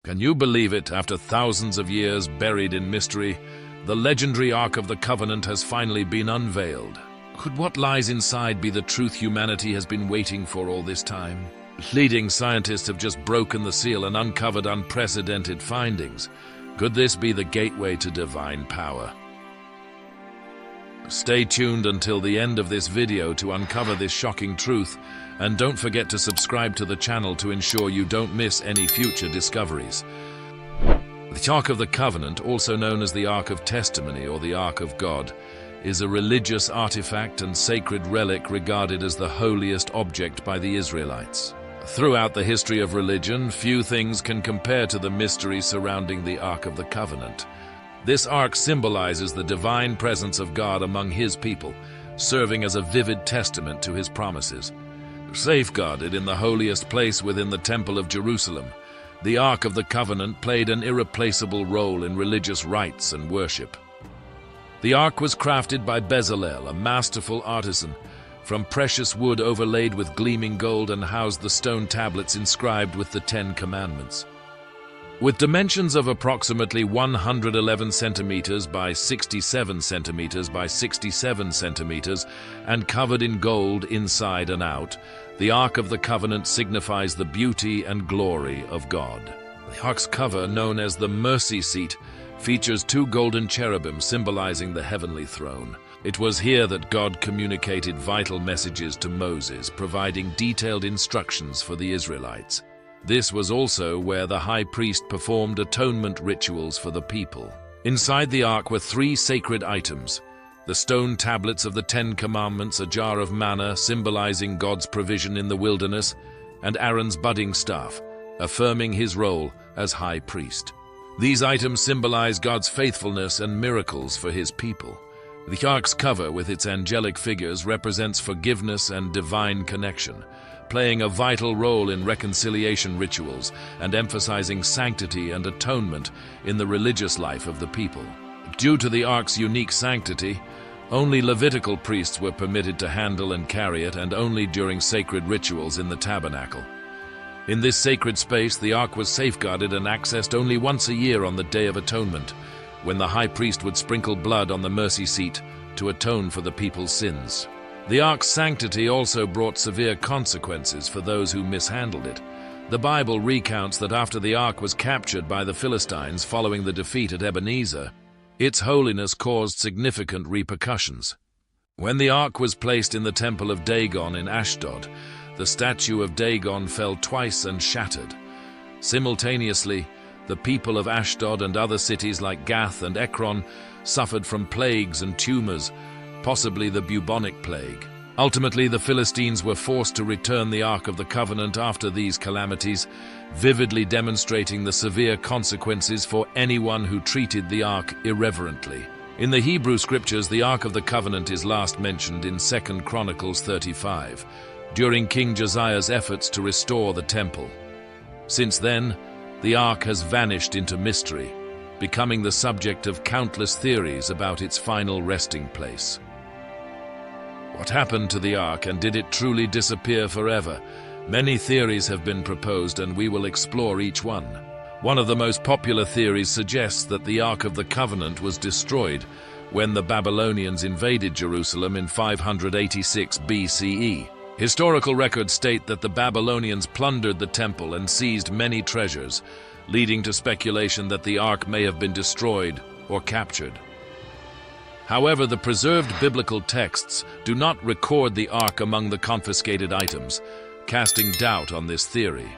Can you believe it? After thousands of years buried in mystery, the legendary Ark of the Covenant has finally been unveiled. Could what lies inside be the truth humanity has been waiting for all this time? Leading scientists have just broken the seal and uncovered unprecedented findings. Could this be the gateway to divine power? Stay tuned until the end of this video to uncover this shocking truth, and don't forget to subscribe to the channel to ensure you don't miss any future discoveries. The Ark of the Covenant, also known as the Ark of Testimony or the Ark of God, is a religious artifact and sacred relic regarded as the holiest object by the Israelites. Throughout the history of religion, few things can compare to the mystery surrounding the Ark of the Covenant. This ark symbolizes the divine presence of God among His people, serving as a vivid testament to His promises. Safeguarded in the holiest place within the Temple of Jerusalem, the Ark of the Covenant played an irreplaceable role in religious rites and worship. The ark was crafted by Bezalel, a masterful artisan, from precious wood overlaid with gleaming gold, and housed the stone tablets inscribed with the 10 Commandments. With dimensions of approximately 111 centimeters by 67 centimeters by 67 centimeters and covered in gold inside and out, the Ark of the Covenant signifies the beauty and glory of God. The ark's cover, known as the mercy seat, features 2 golden cherubim symbolizing the heavenly throne. It was here that God communicated vital messages to Moses, providing detailed instructions for the Israelites. This was also where the high priest performed atonement rituals for the people. Inside the ark were 3 sacred items: the stone tablets of the 10 Commandments, a jar of manna symbolizing God's provision in the wilderness, and Aaron's budding staff, affirming his role as high priest. These items symbolize God's faithfulness and miracles for His people. The ark's cover, with its angelic figures, represents forgiveness and divine connection, playing a vital role in reconciliation rituals and emphasizing sanctity and atonement in the religious life of the people. Due to the ark's unique sanctity, only Levitical priests were permitted to handle and carry it, and only during sacred rituals in the tabernacle. In this sacred space, the ark was safeguarded and accessed only once a year on the Day of Atonement, when the high priest would sprinkle blood on the mercy seat to atone for the people's sins. The ark's sanctity also brought severe consequences for those who mishandled it. The Bible recounts that after the ark was captured by the Philistines following the defeat at Ebenezer, its holiness caused significant repercussions. When the ark was placed in the temple of Dagon in Ashdod, the statue of Dagon fell twice and shattered. Simultaneously, the people of Ashdod and other cities like Gath and Ekron suffered from plagues and tumors, possibly the bubonic plague. Ultimately, the Philistines were forced to return the Ark of the Covenant after these calamities, vividly demonstrating the severe consequences for anyone who treated the Ark irreverently. In the Hebrew Scriptures, the Ark of the Covenant is last mentioned in 2 Chronicles 35, during King Josiah's efforts to restore the temple. Since then, the Ark has vanished into mystery, becoming the subject of countless theories about its final resting place. What happened to the Ark, and did it truly disappear forever? Many theories have been proposed, and we will explore each one. One of the most popular theories suggests that the Ark of the Covenant was destroyed when the Babylonians invaded Jerusalem in 586 BCE. Historical records state that the Babylonians plundered the temple and seized many treasures, leading to speculation that the Ark may have been destroyed or captured. However, the preserved biblical texts do not record the Ark among the confiscated items, casting doubt on this theory.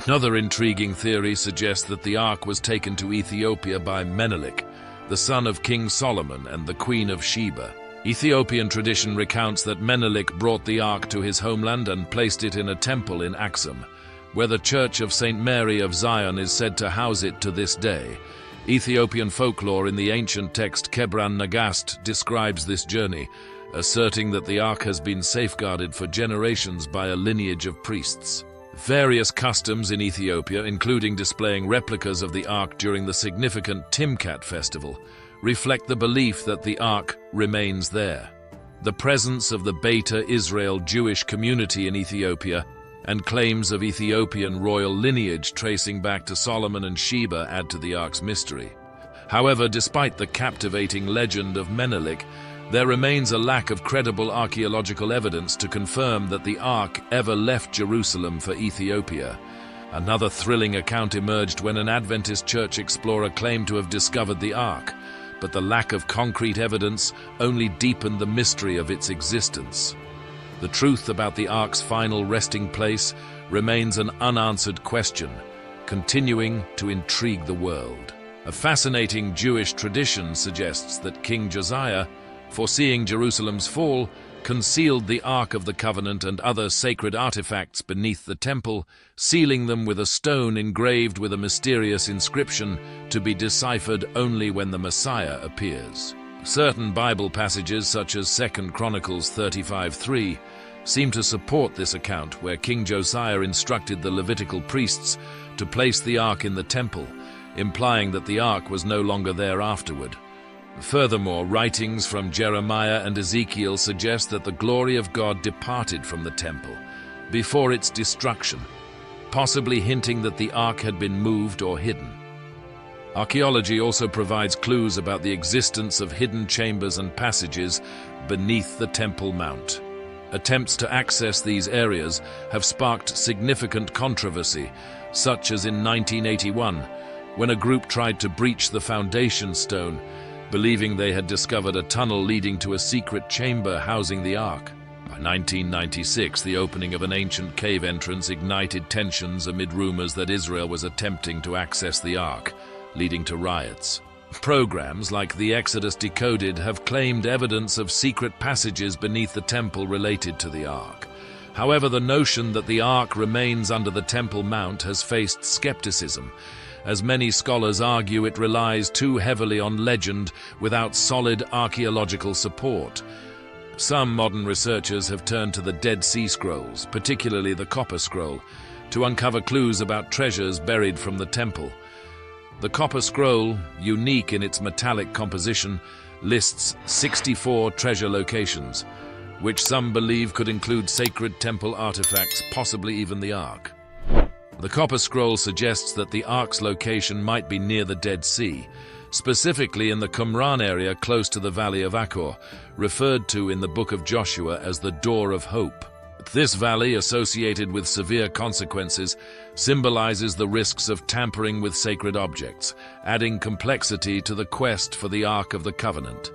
Another intriguing theory suggests that the Ark was taken to Ethiopia by Menelik, the son of King Solomon and the Queen of Sheba. Ethiopian tradition recounts that Menelik brought the Ark to his homeland and placed it in a temple in Axum, where the Church of St. Mary of Zion is said to house it to this day. Ethiopian folklore in the ancient text Kebran Nagast describes this journey, asserting that the Ark has been safeguarded for generations by a lineage of priests. Various customs in Ethiopia, including displaying replicas of the Ark during the significant Timkat festival, reflect the belief that the Ark remains there. The presence of the Beta Israel Jewish community in Ethiopia and claims of Ethiopian royal lineage tracing back to Solomon and Sheba add to the Ark's mystery. However, despite the captivating legend of Menelik, there remains a lack of credible archaeological evidence to confirm that the Ark ever left Jerusalem for Ethiopia. Another thrilling account emerged when an Adventist church explorer claimed to have discovered the Ark, but the lack of concrete evidence only deepened the mystery of its existence. The truth about the Ark's final resting place remains an unanswered question, continuing to intrigue the world. A fascinating Jewish tradition suggests that King Josiah, foreseeing Jerusalem's fall, concealed the Ark of the Covenant and other sacred artifacts beneath the temple, sealing them with a stone engraved with a mysterious inscription to be deciphered only when the Messiah appears. Certain Bible passages, such as 2 Chronicles 35:3, seem to support this account, where King Josiah instructed the Levitical priests to place the Ark in the temple, implying that the Ark was no longer there afterward. Furthermore, writings from Jeremiah and Ezekiel suggest that the glory of God departed from the temple before its destruction, possibly hinting that the Ark had been moved or hidden. Archaeology also provides clues about the existence of hidden chambers and passages beneath the Temple Mount. Attempts to access these areas have sparked significant controversy, such as in 1981, when a group tried to breach the foundation stone, believing they had discovered a tunnel leading to a secret chamber housing the Ark. By 1996, the opening of an ancient cave entrance ignited tensions amid rumors that Israel was attempting to access the Ark, leading to riots. Programs like the Exodus Decoded have claimed evidence of secret passages beneath the temple related to the Ark. However, the notion that the Ark remains under the Temple Mount has faced skepticism, as many scholars argue it relies too heavily on legend without solid archaeological support. Some modern researchers have turned to the Dead Sea Scrolls, particularly the Copper Scroll, to uncover clues about treasures buried from the temple. The Copper Scroll, unique in its metallic composition, lists 64 treasure locations, which some believe could include sacred temple artifacts, possibly even the Ark. The Copper Scroll suggests that the Ark's location might be near the Dead Sea, specifically in the Qumran area close to the Valley of Achor, referred to in the Book of Joshua as the Door of Hope. This valley, associated with severe consequences, symbolizes the risks of tampering with sacred objects, adding complexity to the quest for the Ark of the Covenant.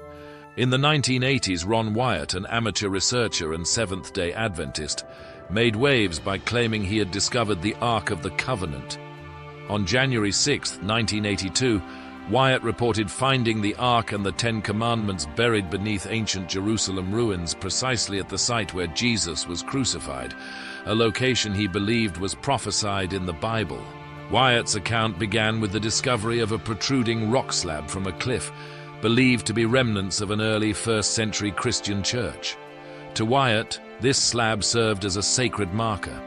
In the 1980s, Ron Wyatt, an amateur researcher and Seventh-day Adventist, made waves by claiming he had discovered the Ark of the Covenant. On January 6, 1982, Wyatt reported finding the Ark and the Ten Commandments buried beneath ancient Jerusalem ruins precisely at the site where Jesus was crucified, a location he believed was prophesied in the Bible. Wyatt's account began with the discovery of a protruding rock slab from a cliff, believed to be remnants of an early first-century Christian church. To Wyatt, this slab served as a sacred marker.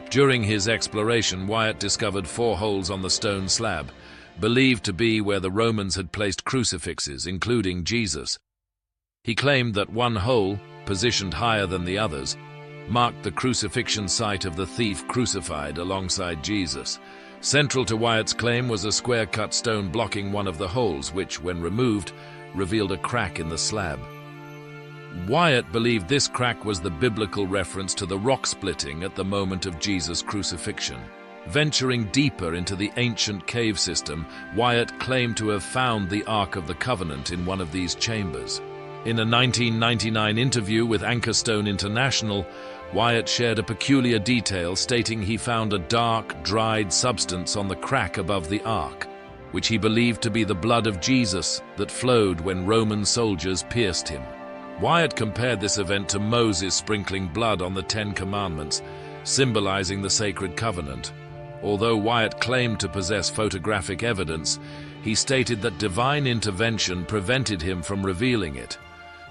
During his exploration, Wyatt discovered 4 holes on the stone slab, believed to be where the Romans had placed crucifixes, including Jesus. He claimed that one hole, positioned higher than the others, marked the crucifixion site of the thief crucified alongside Jesus. Central to Wyatt's claim was a square-cut stone blocking one of the holes, which, when removed, revealed a crack in the slab. Wyatt believed this crack was the biblical reference to the rock splitting at the moment of Jesus' crucifixion. Venturing deeper into the ancient cave system, Wyatt claimed to have found the Ark of the Covenant in one of these chambers. In a 1999 interview with Anchorstone International, Wyatt shared a peculiar detail, stating he found a dark, dried substance on the crack above the Ark, which he believed to be the blood of Jesus that flowed when Roman soldiers pierced him. Wyatt compared this event to Moses sprinkling blood on the Ten Commandments, symbolizing the sacred covenant. Although Wyatt claimed to possess photographic evidence, he stated that divine intervention prevented him from revealing it.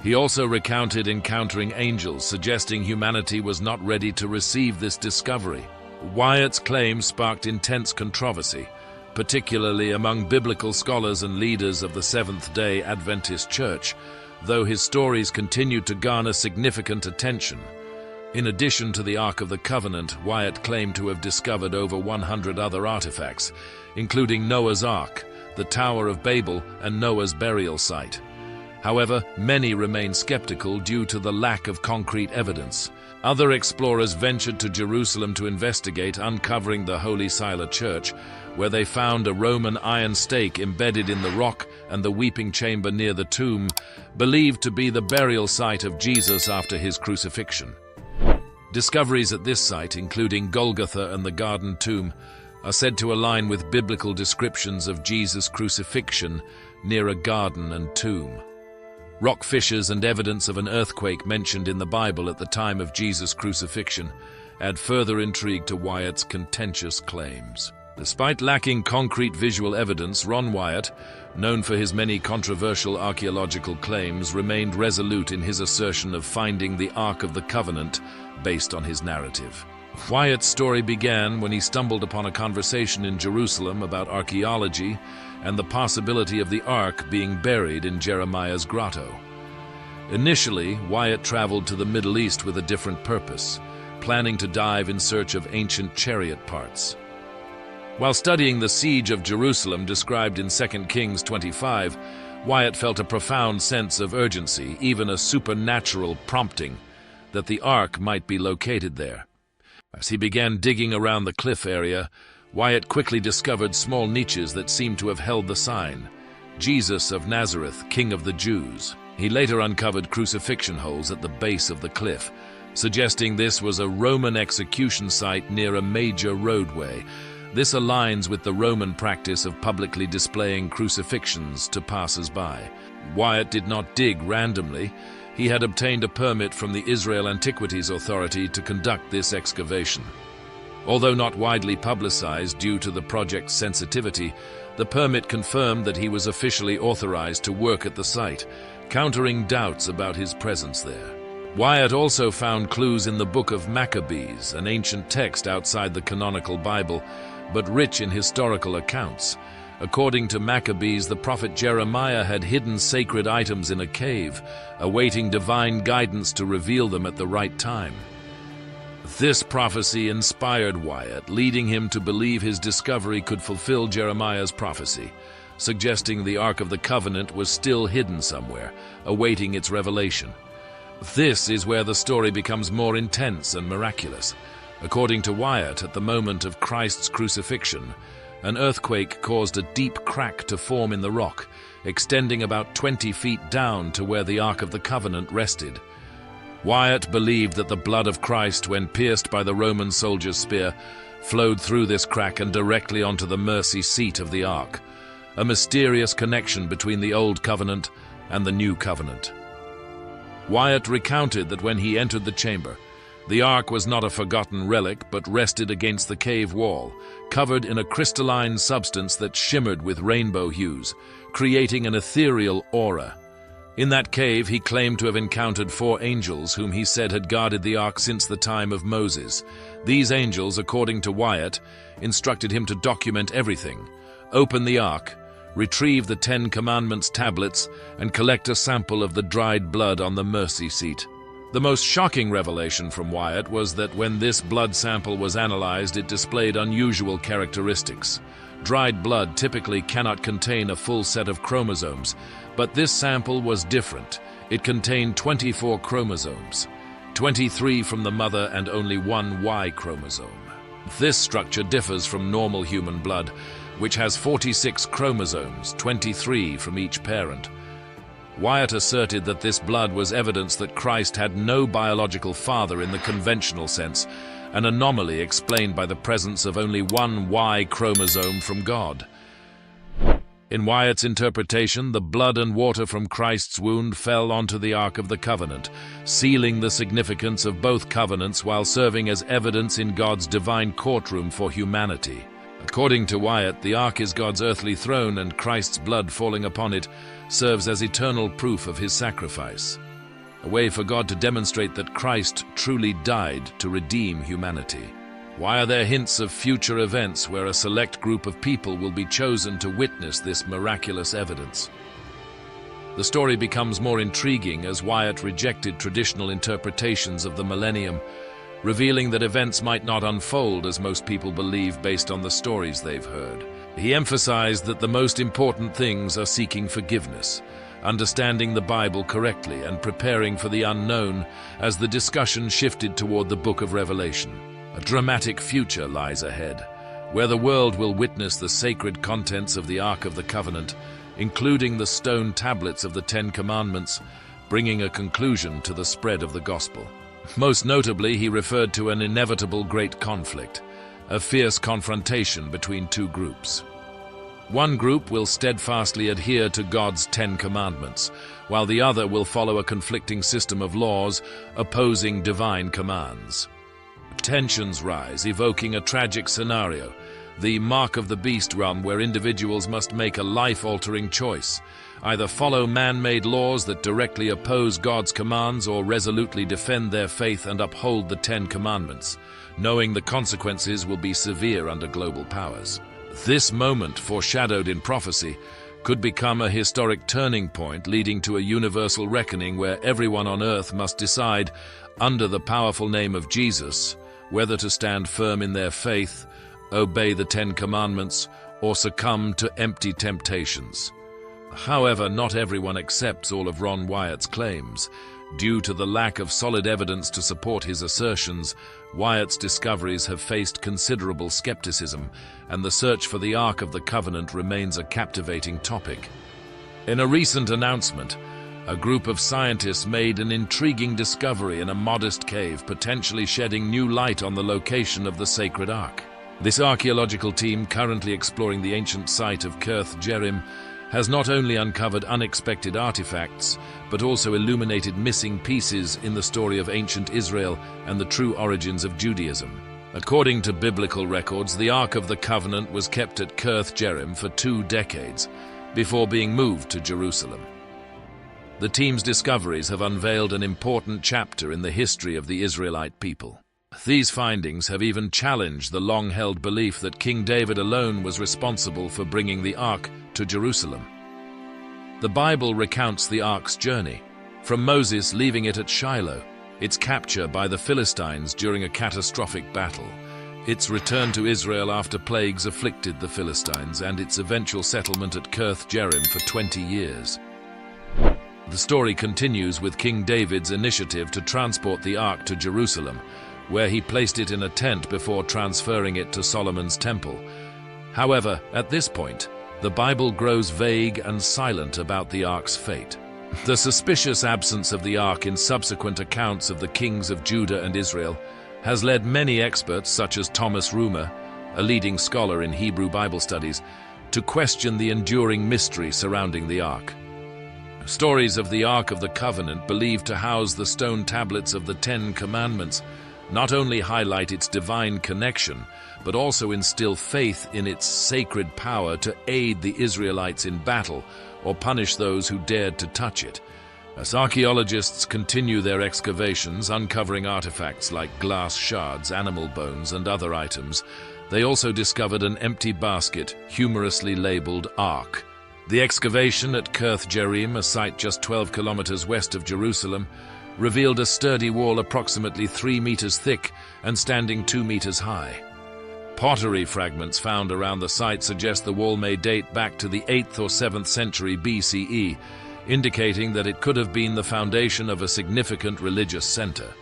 He also recounted encountering angels, suggesting humanity was not ready to receive this discovery. Wyatt's claim sparked intense controversy, particularly among biblical scholars and leaders of the Seventh-day Adventist Church, though his stories continued to garner significant attention. In addition to the Ark of the Covenant, Wyatt claimed to have discovered over 100 other artifacts, including Noah's Ark, the Tower of Babel, and Noah's burial site. However, many remain skeptical due to the lack of concrete evidence. Other explorers ventured to Jerusalem to investigate, uncovering the Holy Sila Church, where they found a Roman iron stake embedded in the rock and the weeping chamber near the tomb, believed to be the burial site of Jesus after his crucifixion. Discoveries at this site, including Golgotha and the Garden Tomb, are said to align with biblical descriptions of Jesus' crucifixion near a garden and tomb. Rock fissures and evidence of an earthquake mentioned in the Bible at the time of Jesus' crucifixion add further intrigue to Wyatt's contentious claims. Despite lacking concrete visual evidence, Ron Wyatt, known for his many controversial archaeological claims, remained resolute in his assertion of finding the Ark of the Covenant based on his narrative. Wyatt's story began when he stumbled upon a conversation in Jerusalem about archaeology and the possibility of the Ark being buried in Jeremiah's grotto. Initially, Wyatt traveled to the Middle East with a different purpose, planning to dive in search of ancient chariot parts. While studying the siege of Jerusalem described in 2 Kings 25, Wyatt felt a profound sense of urgency, even a supernatural prompting, that the Ark might be located there. As he began digging around the cliff area, Wyatt quickly discovered small niches that seemed to have held the sign, Jesus of Nazareth, King of the Jews. He later uncovered crucifixion holes at the base of the cliff, suggesting this was a Roman execution site near a major roadway. This aligns with the Roman practice of publicly displaying crucifixions to passers-by. Wyatt did not dig randomly. He had obtained a permit from the Israel Antiquities Authority to conduct this excavation. Although not widely publicized due to the project's sensitivity, the permit confirmed that he was officially authorized to work at the site, countering doubts about his presence there. Wyatt also found clues in the Book of Maccabees, an ancient text outside the canonical Bible, but rich in historical accounts. According to Maccabees, the prophet Jeremiah had hidden sacred items in a cave, awaiting divine guidance to reveal them at the right time. This prophecy inspired Wyatt, leading him to believe his discovery could fulfill Jeremiah's prophecy, suggesting the Ark of the Covenant was still hidden somewhere, awaiting its revelation. This is where the story becomes more intense and miraculous. According to Wyatt, at the moment of Christ's crucifixion, an earthquake caused a deep crack to form in the rock, extending about 20 feet down to where the Ark of the Covenant rested. Wyatt believed that the blood of Christ, when pierced by the Roman soldier's spear, flowed through this crack and directly onto the mercy seat of the Ark, a mysterious connection between the Old Covenant and the New Covenant. Wyatt recounted that when he entered the chamber, the Ark was not a forgotten relic, but rested against the cave wall, covered in a crystalline substance that shimmered with rainbow hues, creating an ethereal aura. In that cave, he claimed to have encountered 4 angels whom he said had guarded the Ark since the time of Moses. These angels, according to Wyatt, instructed him to document everything, open the Ark, retrieve the 10 Commandments tablets, and collect a sample of the dried blood on the mercy seat. The most shocking revelation from Wyatt was that when this blood sample was analyzed, it displayed unusual characteristics. Dried blood typically cannot contain a full set of chromosomes, but this sample was different. It contained 24 chromosomes, 23 from the mother and only 1 Y chromosome. This structure differs from normal human blood, which has 46 chromosomes, 23 from each parent. Wyatt asserted that this blood was evidence that Christ had no biological father in the conventional sense, an anomaly explained by the presence of only 1 Y chromosome from God. In Wyatt's interpretation, the blood and water from Christ's wound fell onto the Ark of the Covenant, sealing the significance of both covenants while serving as evidence in God's divine courtroom for humanity. According to Wyatt, the Ark is God's earthly throne, and Christ's blood falling upon it serves as eternal proof of his sacrifice, a way for God to demonstrate that Christ truly died to redeem humanity. Why are there hints of future events where a select group of people will be chosen to witness this miraculous evidence? The story becomes more intriguing as Wyatt rejected traditional interpretations of the millennium, revealing that events might not unfold as most people believe based on the stories they've heard. He emphasized that the most important things are seeking forgiveness, understanding the Bible correctly, and preparing for the unknown as the discussion shifted toward the book of Revelation. A dramatic future lies ahead, where the world will witness the sacred contents of the Ark of the Covenant, including the stone tablets of the Ten Commandments, bringing a conclusion to the spread of the gospel. Most notably, he referred to an inevitable great conflict, a fierce confrontation between two groups. One group will steadfastly adhere to God's Ten Commandments, while the other will follow a conflicting system of laws opposing divine commands. Tensions rise, evoking a tragic scenario, the mark of the beast realm, where individuals must make a life-altering choice: either follow man-made laws that directly oppose God's commands or resolutely defend their faith and uphold the Ten Commandments, knowing the consequences will be severe under global powers. This moment, foreshadowed in prophecy, could become a historic turning point, leading to a universal reckoning where everyone on earth must decide, under the powerful name of Jesus, whether to stand firm in their faith, obey the Ten Commandments, or succumb to empty temptations. However, not everyone accepts all of Ron Wyatt's claims. Due to the lack of solid evidence to support his assertions, Wyatt's discoveries have faced considerable skepticism, and the search for the Ark of the Covenant remains a captivating topic. In a recent announcement, a group of scientists made an intriguing discovery in a modest cave, potentially shedding new light on the location of the sacred Ark. This archaeological team, currently exploring the ancient site of Kirth Jearim, has not only uncovered unexpected artifacts, but also illuminated missing pieces in the story of ancient Israel and the true origins of Judaism. According to biblical records, the Ark of the Covenant was kept at Kirth Jearim for 2 decades, before being moved to Jerusalem. The team's discoveries have unveiled an important chapter in the history of the Israelite people. These findings have even challenged the long-held belief that King David alone was responsible for bringing the Ark to Jerusalem. The Bible recounts the Ark's journey, from Moses leaving it at Shiloh, its capture by the Philistines during a catastrophic battle, its return to Israel after plagues afflicted the Philistines, and its eventual settlement at Kirth Jearim for 20 years. The story continues with King David's initiative to transport the Ark to Jerusalem, where he placed it in a tent before transferring it to Solomon's temple. However, at this point, the Bible grows vague and silent about the Ark's fate. The suspicious absence of the Ark in subsequent accounts of the kings of Judah and Israel has led many experts, such as Thomas Rumer, a leading scholar in Hebrew Bible studies, to question the enduring mystery surrounding the Ark. Stories of the Ark of the Covenant, believed to house the stone tablets of the Ten Commandments, not only highlight its divine connection, but also instill faith in its sacred power to aid the Israelites in battle or punish those who dared to touch it. As archaeologists continue their excavations, uncovering artifacts like glass shards, animal bones, and other items, they also discovered an empty basket, humorously labeled Ark. The excavation at Kirth Jearim, a site just 12 kilometers west of Jerusalem, revealed a sturdy wall approximately 3 meters thick and standing 2 meters high. Pottery fragments found around the site suggest the wall may date back to the 8th or 7th century BCE, indicating that it could have been the foundation of a significant religious center.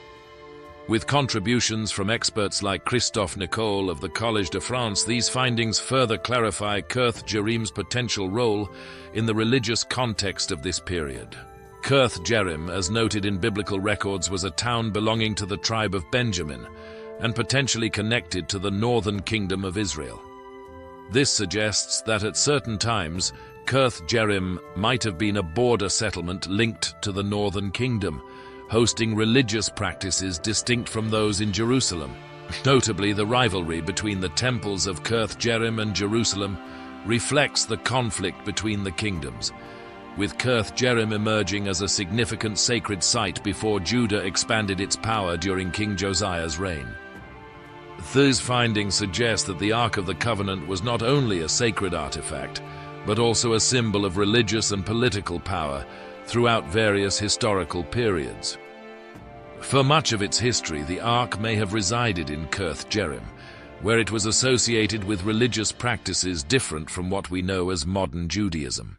With contributions from experts like Christophe Nicole of the Collège de France, these findings further clarify Kirth Jearim's potential role in the religious context of this period. Kirth Jearim, as noted in biblical records, was a town belonging to the tribe of Benjamin and potentially connected to the northern kingdom of Israel. This suggests that at certain times, Kirth Jearim might have been a border settlement linked to the northern kingdom, hosting religious practices distinct from those in Jerusalem. Notably, the rivalry between the temples of Kirth Jearim and Jerusalem reflects the conflict between the kingdoms, with Kirth Jearim emerging as a significant sacred site before Judah expanded its power during King Josiah's reign. These findings suggest that the Ark of the Covenant was not only a sacred artifact, but also a symbol of religious and political power throughout various historical periods. For much of its history, the Ark may have resided in Kirth Jearim, where it was associated with religious practices different from what we know as modern Judaism.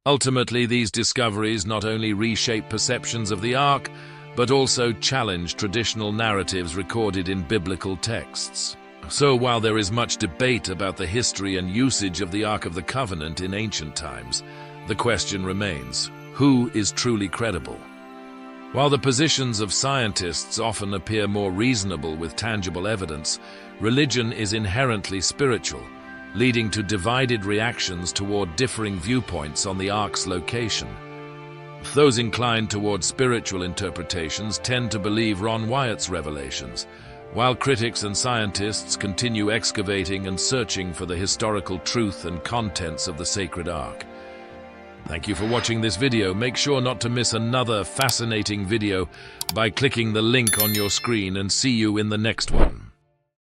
Ultimately, these discoveries not only reshape perceptions of the Ark, but also challenge traditional narratives recorded in biblical texts. So while there is much debate about the history and usage of the Ark of the Covenant in ancient times, the question remains, who is truly credible? While the positions of scientists often appear more reasonable with tangible evidence, religion is inherently spiritual, leading to divided reactions toward differing viewpoints on the Ark's location. Those inclined toward spiritual interpretations tend to believe Ron Wyatt's revelations, while critics and scientists continue excavating and searching for the historical truth and contents of the sacred Ark. Thank you for watching this video. Make sure not to miss another fascinating video by clicking the link on your screen, and see you in the next one.